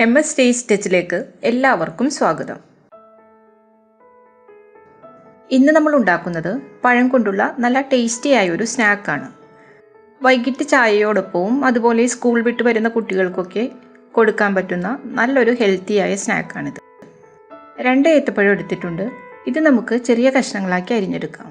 MSTasteTouchലേക്ക് എല്ലാവർക്കും സ്വാഗതം. ഇന്ന് നമ്മൾ ഉണ്ടാക്കുന്നത് പഴം കൊണ്ടുള്ള നല്ല ടേസ്റ്റി ആയ ഒരു സ്നാക്കാണ്. വൈകിട്ട് ചായയോടൊപ്പവും അതുപോലെ സ്കൂൾ വിട്ട് വരുന്ന കുട്ടികൾക്കൊക്കെ കൊടുക്കാൻ പറ്റുന്ന നല്ലൊരു ഹെൽത്തിയായ സ്നാക്കാണിത്. 2 ഏത്തപ്പഴം എടുത്തിട്ടുണ്ട്. ഇത് നമുക്ക് ചെറിയ കഷ്ണങ്ങളാക്കി അരിഞ്ഞെടുക്കാം.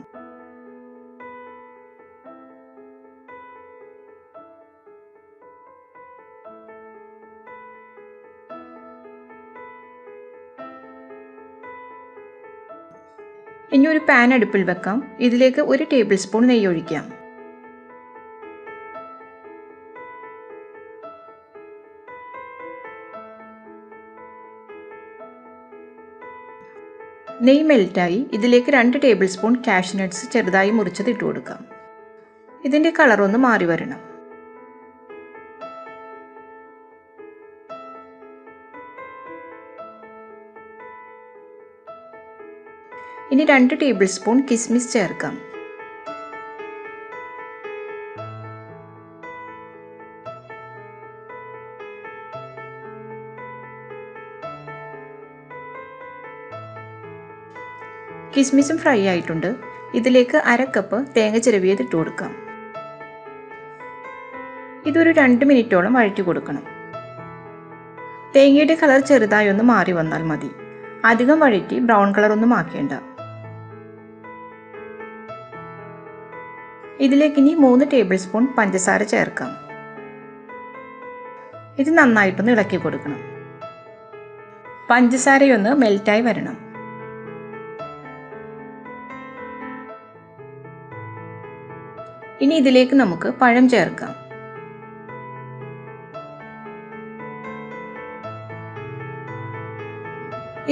ഇനി ഒരു പാൻ അടുപ്പിൽ വെക്കാം. ഇതിലേക്ക് 1 ടേബിൾ സ്പൂൺ നെയ്യ് ഒഴിക്കാം. നെയ്യ് മെൽറ്റായി ഇതിലേക്ക് 2 ടേബിൾ സ്പൂൺ കാഷ്യൂ നട്ട്സ് ചെറുതായി മുറിച്ചത് ഇട്ട് കൊടുക്കാം. ഇതിൻ്റെ കളറൊന്ന് മാറി വരണം. ഇനി 2 ടേബിൾ സ്പൂൺ കിസ്മിസ് ചേർക്കാം. കിസ്മിസും ഫ്രൈ ആയിട്ടുണ്ട്. ഇതിലേക്ക് 1/2 കപ്പ് തേങ്ങ ചിരവിയത് ഇട്ട് കൊടുക്കാം. ഇതൊരു 2 മിനിറ്റോളം വഴറ്റി കൊടുക്കണം. തേങ്ങയുടെ കളർ ചെറുതായി ഒന്ന് മാറി വന്നാൽ മതി. അധികം വഴറ്റി ബ്രൗൺ കളറൊന്നും ആക്കേണ്ട. ഇതിലേക്ക് ഇനി 3 ടേബിൾ സ്പൂൺ പഞ്ചസാര ചേർക്കാം. ഇത് നന്നായിട്ടൊന്ന് ഇളക്കി കൊടുക്കണം. പഞ്ചസാരയൊന്ന് മെൽറ്റായി വരണം. ഇനി ഇതിലേക്ക് നമുക്ക് പഴം ചേർക്കാം.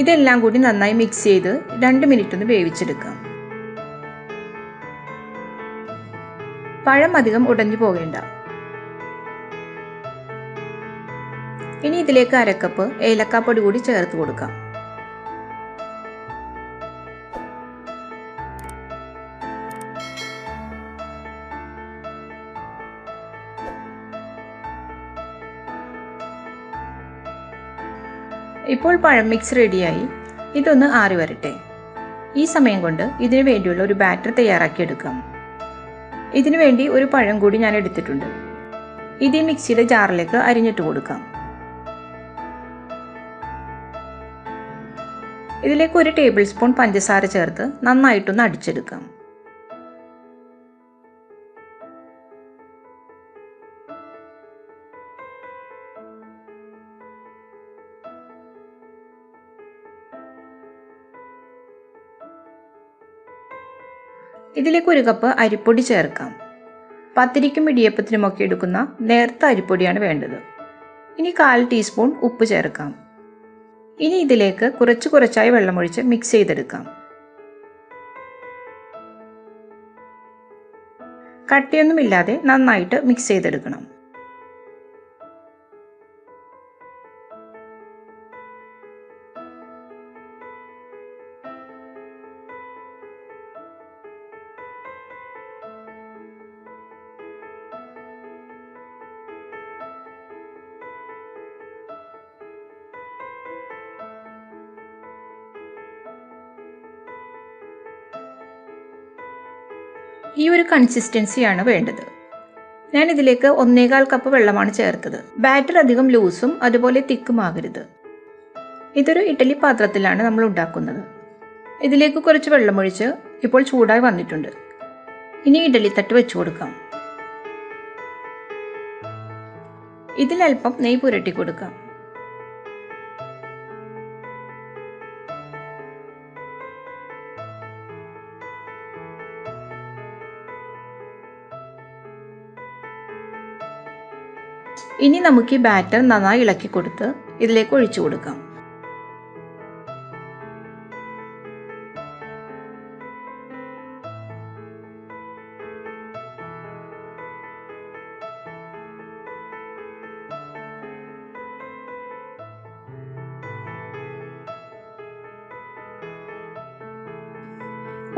ഇതെല്ലാം കൂടി നന്നായി മിക്സ് ചെയ്ത് 2 മിനിറ്റ് ഒന്ന് വേവിച്ചെടുക്കാം. പഴം അധികം ഉടഞ്ഞു പോകേണ്ട. ഇനി ഇതിലേക്ക് 1/2 കപ്പ് ഏലക്കാപ്പൊടി കൂടി ചേർത്ത് കൊടുക്കാം. ഇപ്പോൾ പഴം മിക്സ് റെഡിയായി. ഇതൊന്ന് ആറി വരട്ടെ. ഈ സമയം കൊണ്ട് ഇതിനു വേണ്ടിയുള്ള ഒരു ബാറ്റർ തയ്യാറാക്കി എടുക്കാം. ഇതിനു വേണ്ടി ഒരു പഴം കൂടി ഞാൻ എടുത്തിട്ടുണ്ട്. ഇത് ഈ മിക്സിയുടെ ജാറിലേക്ക് അരിഞ്ഞിട്ട് കൊടുക്കാം. ഇതിലേക്ക് 1 ടേബിൾ സ്പൂൺ പഞ്ചസാര ചേർത്ത് നന്നായിട്ടൊന്ന് അടിച്ചെടുക്കാം. ഇതിലേക്ക് 1 കപ്പ് അരിപ്പൊടി ചേർക്കാം. പത്തിരിക്കും ഇടിയപ്പത്തിനുമൊക്കെ എടുക്കുന്ന നേർത്ത അരിപ്പൊടിയാണ് വേണ്ടത്. ഇനി 1/4 ടീസ്പൂൺ ഉപ്പ് ചേർക്കാം. ഇനി ഇതിലേക്ക് കുറച്ചായി വെള്ളമൊഴിച്ച് മിക്സ് ചെയ്തെടുക്കാം. കട്ടിയൊന്നുമില്ലാതെ നന്നായിട്ട് മിക്സ് ചെയ്തെടുക്കണം. ഈ ഒരു കൺസിസ്റ്റൻസിയാണ് വേണ്ടത്. ഞാൻ ഇതിലേക്ക് 1/4 കപ്പ് വെള്ളമാണ് ചേർത്തത്. ബാറ്റർ അധികം ലൂസും അതുപോലെ തിക്കുമാകരുത്. ഇതൊരു ഇഡ്ഡലി പാത്രത്തിലാണ് നമ്മൾ ഉണ്ടാക്കുന്നത്. ഇതിലേക്ക് കുറച്ച് വെള്ളമൊഴിച്ച് ഇപ്പോൾ ചൂടായി വന്നിട്ടുണ്ട്. ഇനി ഇഡ്ഡലി തട്ട് വെച്ച് കൊടുക്കാം. ഇതിലൽപ്പം നെയ്യ് പുരട്ടി കൊടുക്കാം. ഇനി നമുക്ക് ഈ ബാറ്റർ നന്നായി ഇളക്കി കൊടുത്ത് ഇതിലേക്ക് ഒഴിച്ചു കൊടുക്കാം.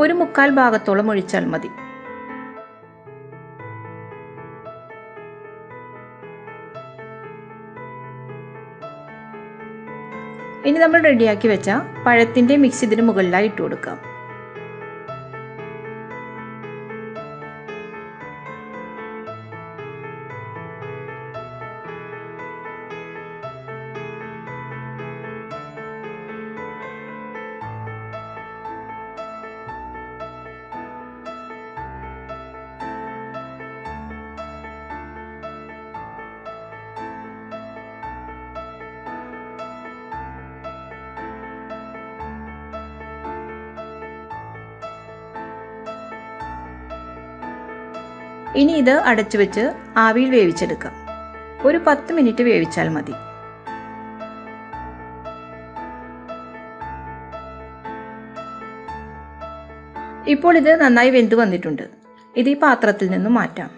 ഒരു 1/4 ഭാഗത്തോളം ഒഴിച്ചാൽ മതി. ഇനി നമ്മൾ റെഡിയാക്കി വെച്ച പഴത്തിൻ്റെ മിക്സ് ഇതിന് മുകളിലായി ഇട്ട് കൊടുക്കാം. ഇനി ഇത് അടച്ചു വെച്ച് ആവിയിൽ വേവിച്ചെടുക്കാം. ഒരു 10 മിനിറ്റ് വേവിച്ചാൽ മതി. ഇപ്പോൾ ഇത് നന്നായി വെന്ത് വന്നിട്ടുണ്ട്. ഇത് ഈ പാത്രത്തിൽ നിന്നും മാറ്റാം.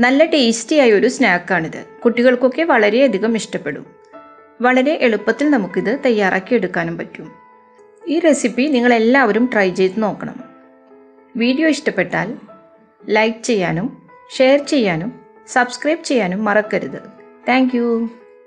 നല്ല ടേസ്റ്റിയായ ഒരു സ്നാക്കാണിത്. കുട്ടികൾക്കൊക്കെ വളരെയധികം ഇഷ്ടപ്പെടും. വളരെ എളുപ്പത്തിൽ നമുക്കിത് തയ്യാറാക്കി എടുക്കാനും പറ്റും. ഈ റെസിപ്പി നിങ്ങളെല്ലാവരും ട്രൈ ചെയ്ത് നോക്കണം. വീഡിയോ ഇഷ്ടപ്പെട്ടാൽ ലൈക്ക് ചെയ്യാനും ഷെയർ ചെയ്യാനും സബ്സ്ക്രൈബ് ചെയ്യാനും മറക്കരുത്. താങ്ക്